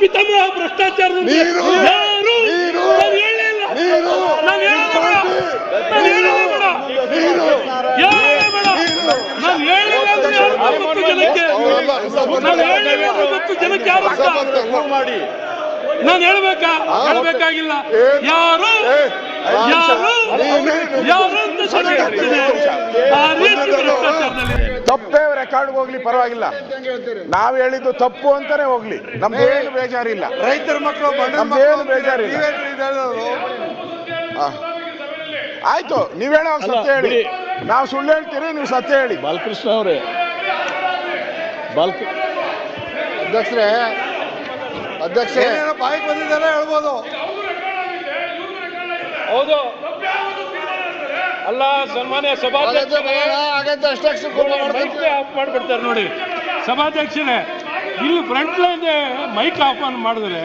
ಪಿತಾಮಹ ಭ್ರಷ್ಟಾಚಾರ ಯಾರು ನಾನು ಹೇಳ್ಬೇಕಾಗಿಲ್ಲ ಯಾರು ಯಾರು ಯಾರು ಅಂತ ತಪ್ಪೇ ರೆಕಾರ್ಡ್ ಹೋಗ್ಲಿ ಪರವಾಗಿಲ್ಲ. ನಾವ್ ಹೇಳಿದ್ದು ತಪ್ಪು ಅಂತಾನೆ ಹೋಗ್ಲಿ, ನಮ್ದೇನು ಬೇಜಾರಿಲ್ಲ. ರೈತರ ಮಕ್ಕಳು ನಮ್ದೇನು ಬೇಜಾರಿಲ್ಲ. ಆಯ್ತು, ನೀವ್ ಹೇಳೋ ಸತ್ಯ ಹೇಳಿ. ನಾವು ಸುಳ್ಳು ಹೇಳ್ತೀರಿ, ನೀವು ಸತ್ಯ ಹೇಳಿ. ಬಾಲಕೃಷ್ಣ ಅವರೇ, ಅಧ್ಯಕ್ಷರೇ ಬಾಯಿಗೆ ಬಂದಿದ್ದಾರೆ ಹೇಳ್ಬೋದು. ಹೌದು ಅಲ್ಲ, ಸನ್ಮಾನ್ಯ ಸಭಾಧ್ಯಕ್ಷರೇ ಆಫ್ ಮಾಡ್ಬಿಡ್ತಾರೆ ನೋಡಿ. ಸಭಾಧ್ಯಕ್ಷರೇ, ಇಲ್ಲಿ ಫ್ರಂಟ್ ಲೈನ್ ಮೈಕ್ ಆಫ್ ಮಾಡಿದ್ರೆ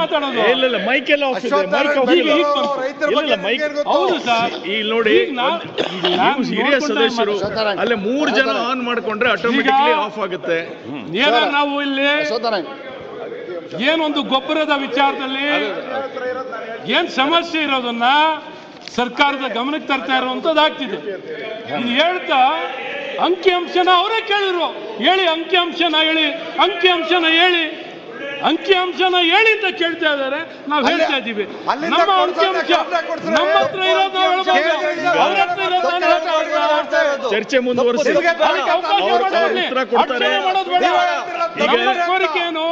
ಮಾತಾಡೋದು? ಇಲ್ಲ, ಮೈಕ್ ಎಲ್ಲ ಆಫ್ ಇದೆ. ಹೌದು ಸರ್, ಇಲ್ಲಿ ನೋಡಿ, ಹಿರಿಯ ಸದಸ್ಯರು ಅಲ್ಲೇ 3 ಜನ ಆನ್ ಮಾಡ್ಕೊಂಡ್ರೆ ಆಟೋಮೆಟಿಕ್ಲಿ ಆಫ್ ಆಗುತ್ತೆ. ನಾವು ಇಲ್ಲಿ ಏನೊಂದು ಗೊಬ್ಬರದ ವಿಚಾರದಲ್ಲಿ ಏನ್ ಸಮಸ್ಯೆ ಇರೋದನ್ನ ಸರ್ಕಾರದ ಗಮನಕ್ಕೆ ತರ್ತಾ ಇರುವಂತದ್ದಾಗ್ತಿದೆ. ಇದು ಹೇಳ್ತಾ ಅಂಕಿಅಂಶನ ಅವರೇ ಕೇಳಿದ್ರು, ಹೇಳಿ ಅಂಕಿಅಂಶನ ಹೇಳಿ, ಅಂಕಿಅಂಶನ ಹೇಳಿ ಅಂತ ಕೇಳ್ತಾ ಇದ್ದಾರೆ. ನಾವು ಹೇಳ್ತಾ ಇದ್ದೀವಿ ನಮ್ಮ ಅಂಕಿಅಂಶ ನಮ್ಮ ಹತ್ರ ಇರೋದು ಚರ್ಚೆ ಮುಂದುವರಿಸಿ ಉತ್ತರ ಕೊಡ್ತಾರೆ. ಕೋರಿಕೆ ಏನು?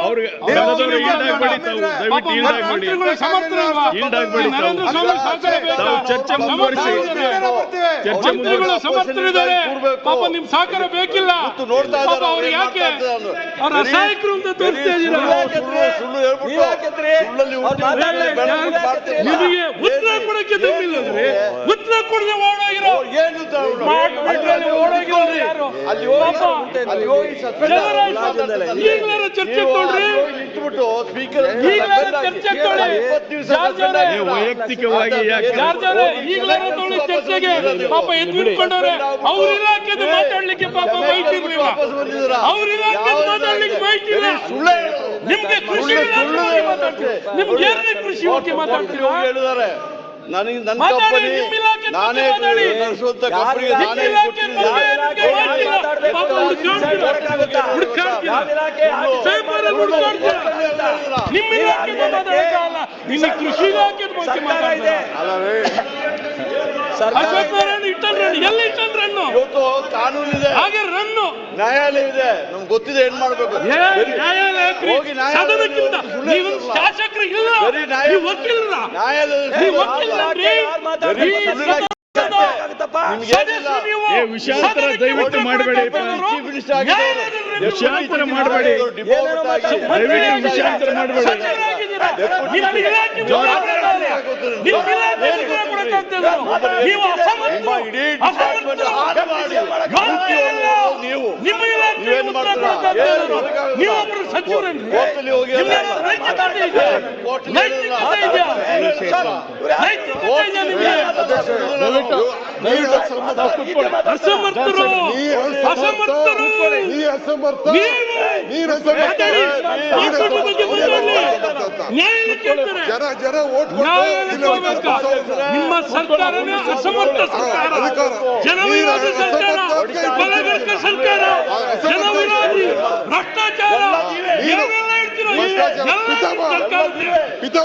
ಚರ್ಚೆ ಮುಂದುವರಿಸಿ. ಮಂತ್ರಿಗಳು ಸಮರ್ಥರಿದ್ದಾರೆ, ಪಾಪ ನಿಮ್ ಸಹಕಾರ ಬೇಕಿಲ್ಲ. ಅವ್ರು ಯಾಕೆ ಅವ್ರ ಅಸಹಾಯಕರು ಅಂತ ತೋರಿಸ್ತಾ ಇದ್ದೀರಾ? ನಿಮಗೆ ಉತ್ತರ ಕೊಡಕ್ಕೆ ತಪ್ಪಿಲ್ಲಂದ್ರೆ ಉತ್ತರ ಕೊಡದೆ ಓಡೋಗಿರೋ ಈಗಲಾರ ಚರ್ಚೆ ತೊಳ್ರಿ, ವೈಯಕ್ತಿಕವಾಗಿ ಈಗಲಾರ ತೊಳಿ ಚರ್ಚೆಗೆ. ಪಾಪ ಎದ್ಬಿಟ್ಕೊಂಡವ್ರೆ, ಅವ್ರ ಇಲಾಖೆದು ಮಾತಾಡ್ಲಿಕ್ಕೆ ಪಾಪ ಬೈಕ್ ಇರ್ಲಿಲ್ಲ, ಅವ್ರ ಇಲಾಖೆದು ಮಾತಾಡ್ಲಿಕ್ಕೆ ಬೈಕ್ ಇಲ್ಲ. ನಿಮ್ಗೆ ಕೃಷಿ ನಿಮ್ಗೆ ಏನೇ ಕೃಷಿ ಬಗ್ಗೆ ಮಾತಾಡ್ತೀರಾ? ನನಗೆ ನನ್ನ ಕಂಪನಿ ನಾನೇ ನಡೆಸುವಂತ ಕಂಪನಿಗೆ ನಾನೇ ನಿಮ್ಮ ಇಲಾಖೆ ನಿನ್ನ ಕೃಷಿ ಇಲಾಖೆ ಬಗ್ಗೆ ಮಾತಾಡ್ತಾರೆ. ಅಶೋಕ್ ನಾರಾಯಣ ಎಲ್ಲಿ ಇಟ್ಟನ್ರನ್ನು? ಇವತ್ತು ಕಾನೂನು ಇದೆ, ಹಾಗೆ ರನ್ನು ನ್ಯಾಯಾಲಯ ಇದೆ, ನಮ್ಗೆ ಗೊತ್ತಿದೆ ಏನ್ ಮಾಡ್ಬೇಕು. ಸದನಕ್ಕಿಂತ ನೀವು ಶಾಸಕರು ಇಲ್ಲ, ನೀವು ವಕೀಲರ, ನೀವು ವಕೀಲರೇ. ವಿಷಯಾಂತರ ದಯವಿಟ್ಟು ಮಾಡಬೇಡಿ, ವಿಷಯಾಂತರ ಮಾಡಬೇಡಿ, ದಯವಿಟ್ಟು ವಿಷಯಾಂತರ ಮಾಡಬೇಡಿ. ನೀವೊಬ್ಬರು ಸಚಿವರಲ್ಲಿ ಅಸಮರ್ಥರು, ಅಸಮರ್ಥರು ನಿಮ್ಮ ಸರ್ಕಾರನೇ ಅಸಮರ್ಥ ಸರ್ಕಾರ, ಜನವಿರೋಧಿ ಸರ್ಕಾರ, ಬಲಗರ್ಕ ಸರ್ಕಾರ, ಜನವಿರೋಧಿ ಭ್ರಷ್ಟಾಚಾರ. ಏನೆಲ್ಲ ಹೇಳ್ತಿರೋ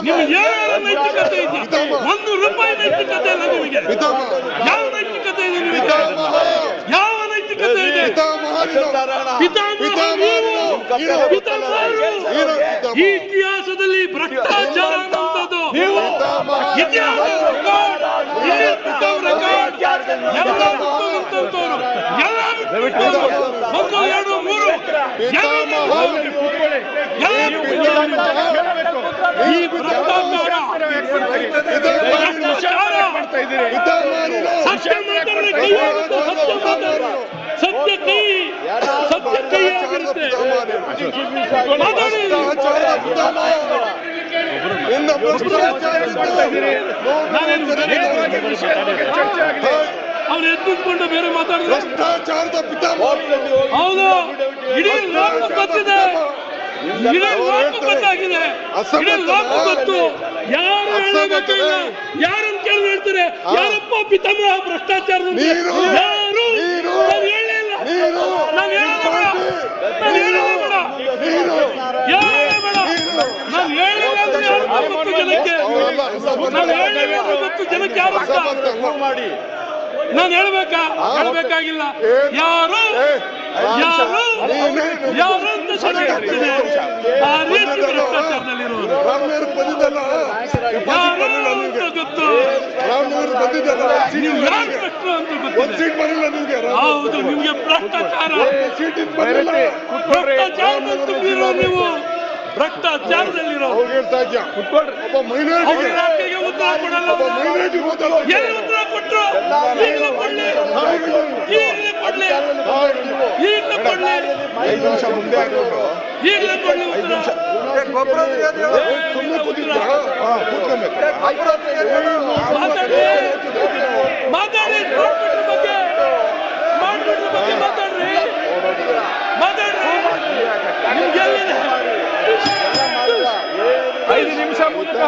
ನಿಮ್ಗೆ ಏನೆಲ್ಲ ನೈತಿಕತೆ ಇದೆಯಾ? 1 ರೂಪಾಯಿ ನೈತಿಕತೆ ಇಲ್ಲ ನಿಮಗೆ. ಯಾವ ನೈತಿಕತೆ ಇದೆ ನಿಮಗೆ? ಯಾವ ನೈತಿಕತೆ ಇದೆ? ಈ ಇತಿಹಾಸದಲ್ಲಿ ಭ್ರಷ್ಟಾಚಾರ ಅನ್ನುವಂಥದ್ದು ಈ ಭ್ರಷ್ಟಾಚಾರ ಸತ್ಯ ಕೈ ಆಗಿರುತ್ತೆ. ಅವ್ರು ಎದ್ದುಕೊಂಡು ಬೇರೆ ಮಾತಾಡಿದ್ರೆ ಹೌದು, ಇಡೀ ಲೋಕ ಗೊತ್ತಿದೆ, ಇಡೀ ಲೋಕ ಗೊತ್ತಾಗಿದೆ, ಇಡೀ ಲೋಕ ಗೊತ್ತು. ಯಾರು ಹೇಳಬೇಕಾಗಿಲ್ಲ, ಯಾರನ್ನು ಕೇಳಿ ಹೇಳ್ತಾರೆ ಯಾರಪ್ಪ ಪಿತಾಮಹ ಭ್ರಷ್ಟಾಚಾರದ ಯಾರು? ನಾವು ಹೇಳಲಿಲ್ಲ, ನಾವು ಹೇಳೋದು ಬೇಡ, ನಾವು ಹೇಳೋದು ಬೇಡ, ಹೇಳೋದೇ ಬೇಡ. ನಾವು ಹೇಳಿಲ್ಲ ಅಂತ ಯಾರು ಗೊತ್ತು ಜನಕ್ಕೆ, ನಾವು ಹೇಳಿಲ್ಲ ಅಂತ ಗೊತ್ತು ಜನಕ್ಕೆ ಯಾರು ಅಂತ ಮಾಡಿ ನಾನು ಹೇಳ್ಬೇಕಾ? ಹೇಳ್ಬೇಕಾಗಿಲ್ಲ. ಯಾರು ಯಾರು ಯಾರು ಅಂತ ಗೊತ್ತಿದೆ. ಆ ರೀತಿ ಭ್ರಷ್ಟಾಚಾರದಲ್ಲಿರೋರು ಯಾರು ಅಂತ ಗೊತ್ತು. ನೀವು ಯಾರು ಭ್ರಷ್ಟರು ಅಂತ ಗೊತ್ತಿದೆ. ಹೌದು, ನಿಮ್ಗೆ ಭ್ರಷ್ಟಾಚಾರ ಭ್ರಷ್ಟಾಚಾರದಲ್ಲಿ ತುಂಬಿರೋ ನೀವು, ಭ್ರಷ್ಟಾಚಾರದಲ್ಲಿರೋ ರಾತ್ರಿಗೆ ಉತ್ತರ ಕೊಡಲ್ಲ. ಎಲ್ಲಿ ಉತ್ತರ ಕೊಟ್ಟರು? ಈಗಲೇ ಕೊಡ್ಲಿ, ಈಗಲೇ ಕೊಡ್ಲಿ, ಈಗಲೇ ಕೊಡ್ಲಿ, ಈಗಲೇ ಕೊಡ್ಲಿ ಉತ್ತರ. ಮಾತಾಡಿ, ಮಾಡ್ಬಿಟ್ರ ಬಗ್ಗೆ ಮಾತಾಡ್ರಿ, ಮಾತಾಡ್ರಿ. ನಿಮ್ಗೆಲ್ಲಿದೆ 5 ನಿಮಿಷ ಮುಂದೆ